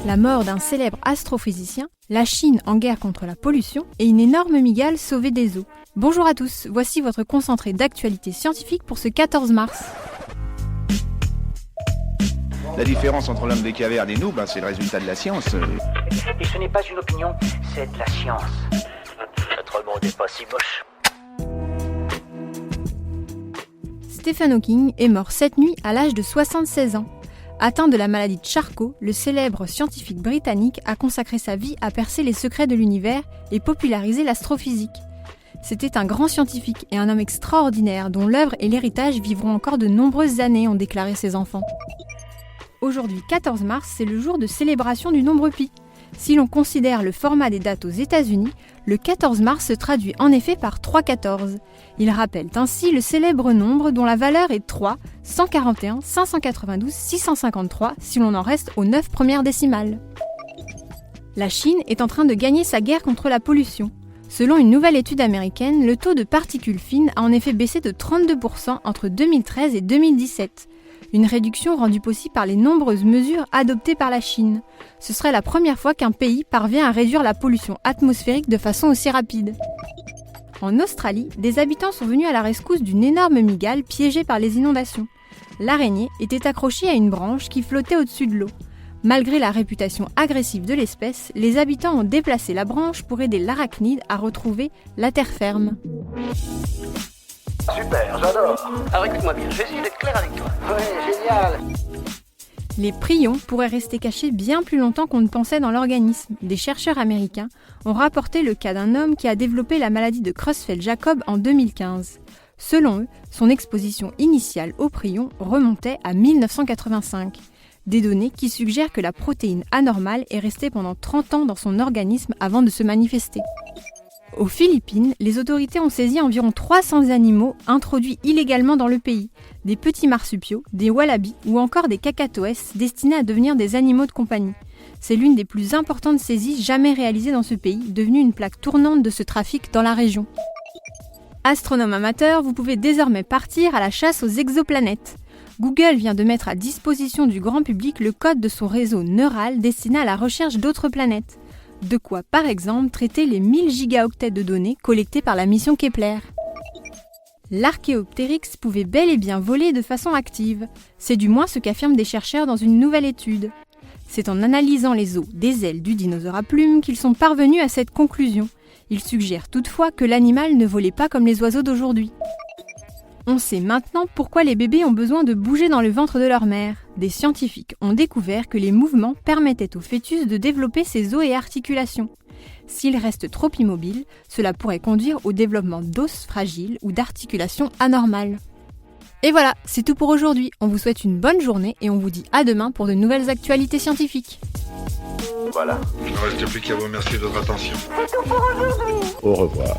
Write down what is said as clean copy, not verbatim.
La mort d'un célèbre astrophysicien, la Chine en guerre contre la pollution et une énorme mygale sauvée des eaux. Bonjour à tous, voici votre concentré d'actualité scientifique pour ce 14 mars. La différence entre l'homme des cavernes et nous, c'est le résultat de la science. Et ce n'est pas une opinion, c'est de la science. Notre monde n'est pas si moche. Stephen Hawking est mort cette nuit à l'âge de 76 ans. Atteint de la maladie de Charcot, le célèbre scientifique britannique a consacré sa vie à percer les secrets de l'univers et populariser l'astrophysique. C'était un grand scientifique et un homme extraordinaire dont l'œuvre et l'héritage vivront encore de nombreuses années, ont déclaré ses enfants. Aujourd'hui, 14 mars, c'est le jour de célébration du nombre pi. Si l'on considère le format des dates aux États-Unis, le 14 mars se traduit en effet par 314. Il rappelle ainsi le célèbre nombre dont la valeur est 3, 141, 592, 653 si l'on en reste aux 9 premières décimales. La Chine est en train de gagner sa guerre contre la pollution. Selon une nouvelle étude américaine, le taux de particules fines a en effet baissé de 32% entre 2013 et 2017. Une réduction rendue possible par les nombreuses mesures adoptées par la Chine. Ce serait la première fois qu'un pays parvient à réduire la pollution atmosphérique de façon aussi rapide. En Australie, des habitants sont venus à la rescousse d'une énorme mygale piégée par les inondations. L'araignée était accrochée à une branche qui flottait au-dessus de l'eau. Malgré la réputation agressive de l'espèce, les habitants ont déplacé la branche pour aider l'arachnide à retrouver la terre ferme. Super, j'adore. Alors écoute-moi bien, je vais essayer d'être clair avec toi. Ouais, génial. Les prions pourraient rester cachés bien plus longtemps qu'on ne pensait dans l'organisme. Des chercheurs américains ont rapporté le cas d'un homme qui a développé la maladie de Creutzfeldt-Jakob en 2015. Selon eux, son exposition initiale aux prions remontait à 1985. Des données qui suggèrent que la protéine anormale est restée pendant 30 ans dans son organisme avant de se manifester. Aux Philippines, les autorités ont saisi environ 300 animaux introduits illégalement dans le pays. Des petits marsupiaux, des wallabies ou encore des cacatoès destinés à devenir des animaux de compagnie. C'est l'une des plus importantes saisies jamais réalisées dans ce pays, devenue une plaque tournante de ce trafic dans la région. Astronomes amateurs, vous pouvez désormais partir à la chasse aux exoplanètes. Google vient de mettre à disposition du grand public le code de son réseau neural destiné à la recherche d'autres planètes. De quoi, par exemple, traiter les 1000 gigaoctets de données collectées par la mission Kepler. L'Archéoptérix pouvait bel et bien voler de façon active. C'est du moins ce qu'affirment des chercheurs dans une nouvelle étude. C'est en analysant les os des ailes du dinosaure à plumes qu'ils sont parvenus à cette conclusion. Ils suggèrent toutefois que l'animal ne volait pas comme les oiseaux d'aujourd'hui. On sait maintenant pourquoi les bébés ont besoin de bouger dans le ventre de leur mère. Des scientifiques ont découvert que les mouvements permettaient au fœtus de développer ses os et articulations. S'il reste trop immobile, cela pourrait conduire au développement d'os fragiles ou d'articulations anormales. Et voilà, c'est tout pour aujourd'hui. On vous souhaite une bonne journée et on vous dit à demain pour de nouvelles actualités scientifiques. Voilà. Il ne reste plus qu'à vous remercier de votre attention. C'est tout pour aujourd'hui. Au revoir.